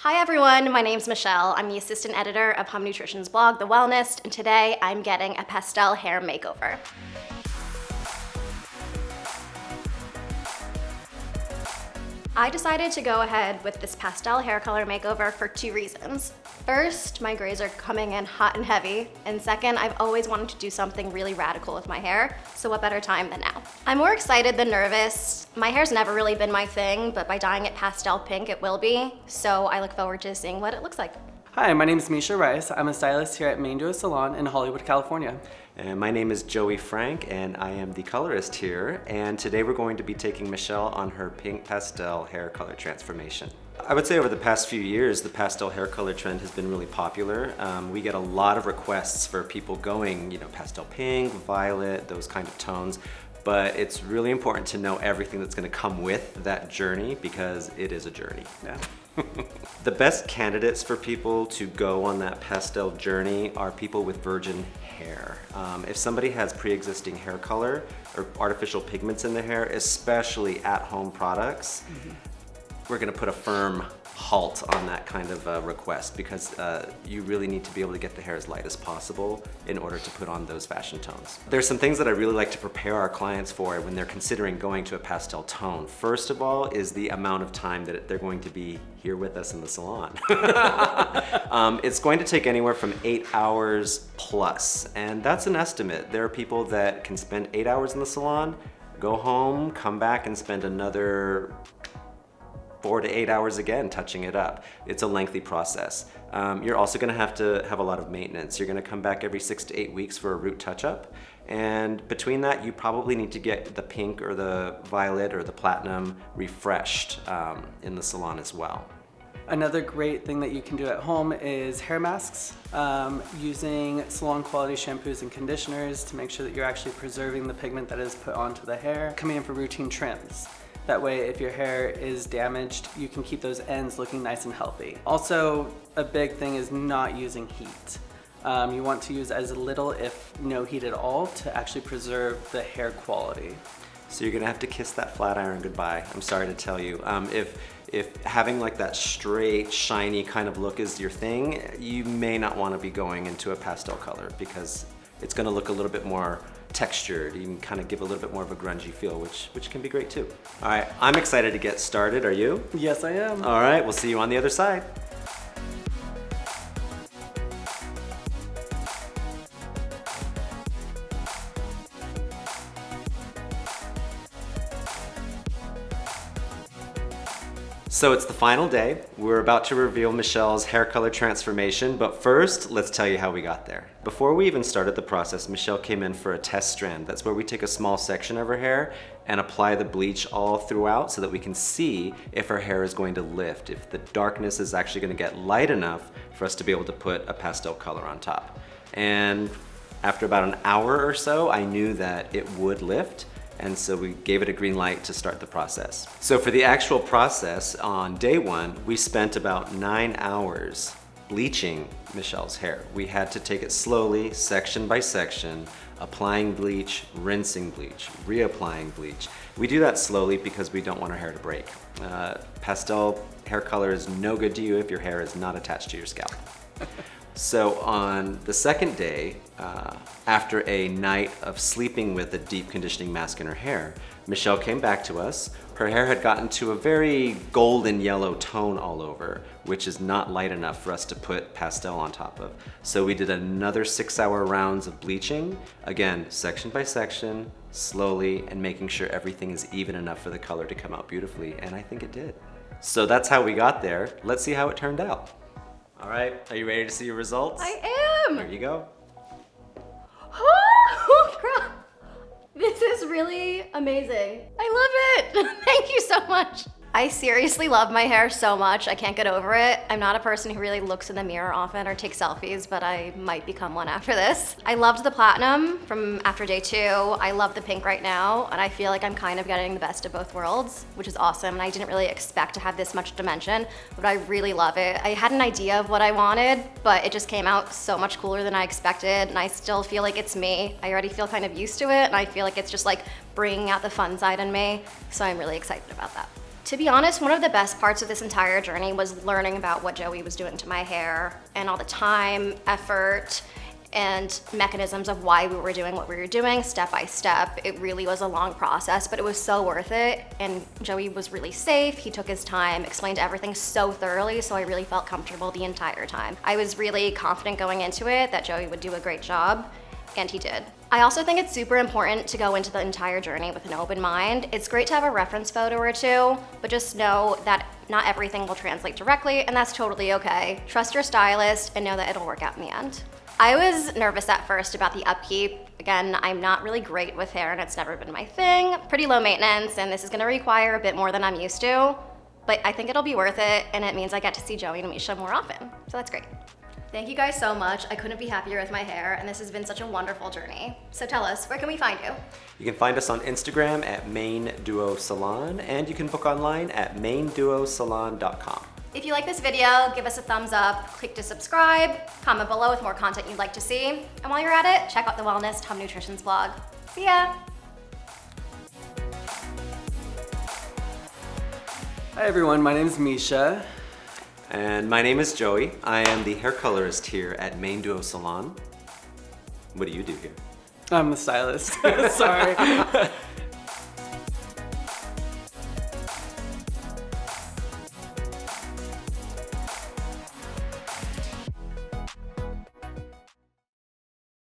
Hi everyone, my name's Michelle. I'm the assistant editor of Hum Nutrition's blog, The Wellness, and today I'm getting a pastel hair makeover. I decided to go ahead with this pastel hair color makeover for two reasons. First, my grays are coming in hot and heavy, and second, I've always wanted to do something really radical with my hair, so what better time than now? I'm more excited than nervous. My hair's never really been my thing, but by dyeing it pastel pink, it will be, so I look forward to seeing what it looks like. Hi, my name is Misha Rice. I'm a stylist here at Mane Duo Salon in Hollywood, California. And my name is Joey Frank, and I am the colorist here. And today we're going to be taking Michelle on her pink pastel hair color transformation. I would say over the past few years, the pastel hair color trend has been really popular. We get a lot of requests for people going, pastel pink, violet, those kind of tones. But it's really important to know everything that's going to come with that journey because it is a journey. Yeah. The best candidates for people to go on that pastel journey are people with virgin hair. If somebody has pre-existing hair color or artificial pigments in their hair, especially at-home products, we're going to put a firm halt on that kind of request because you really need to be able to get the hair as light as possible in order to put on those fashion tones. There's some things that I really like to prepare our clients for when they're considering going to a pastel tone. First of all is the amount of time that they're going to be here with us in the salon. It's going to take anywhere from 8 hours plus, and that's an estimate. There are people that can spend 8 hours in the salon, go home, come back and spend another 4 to 8 hours again touching it up. It's a lengthy process. You're also going to have a lot of maintenance. You're going to come back every 6 to 8 weeks for a root touch-up, and between that you probably need to get the pink or the violet or the platinum refreshed in the salon as well. Another great thing that you can do at home is hair masks, using salon quality shampoos and conditioners to make sure that you're actually preserving the pigment that is put onto the hair, coming in for routine trims. That way, if your hair is damaged, you can keep those ends looking nice and healthy. Also, a big thing is not using heat. You want to use as little, if no heat at all, to actually preserve the hair quality. So you're gonna have to kiss that flat iron goodbye. I'm sorry to tell you. If having like that straight, shiny kind of look is your thing, you may not want to be going into a pastel color because it's gonna look a little bit more textured. You can kind of give a little bit more of a grungy feel, which can be great too. All right, I'm excited to get started. Are you? Yes, I am. All right, we'll see you on the other side. So it's the final day. We're about to reveal Michelle's hair color transformation, but first, let's tell you how we got there. Before we even started the process, Michelle came in for a test strand. That's where we take a small section of her hair and apply the bleach all throughout so that we can see if her hair is going to lift, if the darkness is actually going to get light enough for us to be able to put a pastel color on top. And after about an hour or so, I knew that it would lift. And so we gave it a green light to start the process. So for the actual process on day one, we spent about 9 hours bleaching Michelle's hair. We had to take it slowly, section by section, applying bleach, rinsing bleach, reapplying bleach. We do that slowly because we don't want our hair to break. Pastel hair color is no good to you if your hair is not attached to your scalp. So on the second day, after a night of sleeping with a deep conditioning mask in her hair, Michelle came back to us. Her hair had gotten to a very golden yellow tone all over, which is not light enough for us to put pastel on top of. So we did another 6-hour rounds of bleaching, again, section by section, slowly, and making sure everything is even enough for the color to come out beautifully, and I think it did. So that's how we got there. Let's see how it turned out. All right, are you ready to see your results? I am! There you go. Oh, crap. This is really amazing. I love it. Thank you so much. I seriously love my hair so much, I can't get over it. I'm not a person who really looks in the mirror often or takes selfies, but I might become one after this. I loved the platinum from after day 2. I love the pink right now, and I feel like I'm kind of getting the best of both worlds, which is awesome, and I didn't really expect to have this much dimension, but I really love it. I had an idea of what I wanted, but it just came out so much cooler than I expected, and I still feel like it's me. I already feel kind of used to it, and I feel like it's just like bringing out the fun side in me, so I'm really excited about that. To be honest, one of the best parts of this entire journey was learning about what Joey was doing to my hair and all the time, effort, and mechanisms of why we were doing what we were doing step by step. It really was a long process, but it was so worth it. And Joey was really safe. He took his time, explained everything so thoroughly, so I really felt comfortable the entire time. I was really confident going into it that Joey would do a great job, and he did. I also think it's super important to go into the entire journey with an open mind. It's great to have a reference photo or two, but just know that not everything will translate directly, and that's totally okay. Trust your stylist and know that it'll work out in the end. I was nervous at first about the upkeep. Again, I'm not really great with hair and it's never been my thing. Pretty low maintenance, and this is gonna require a bit more than I'm used to, but I think it'll be worth it, and it means I get to see Joey and Misha more often, so that's great. Thank you guys so much. I couldn't be happier with my hair, and this has been such a wonderful journey. So tell us, where can we find you? You can find us on Instagram at Mane Duo Salon, and you can book online at maneduosalon.com. If you like this video, give us a thumbs up, click to subscribe, comment below with more content you'd like to see, and while you're at it, check out the Wellness Tom Nutrition's blog. See ya! Hi everyone, my name is Misha. And my name is Joey. I am the hair colorist here at Mane Duo Salon. What do you do here? I'm the stylist. Sorry.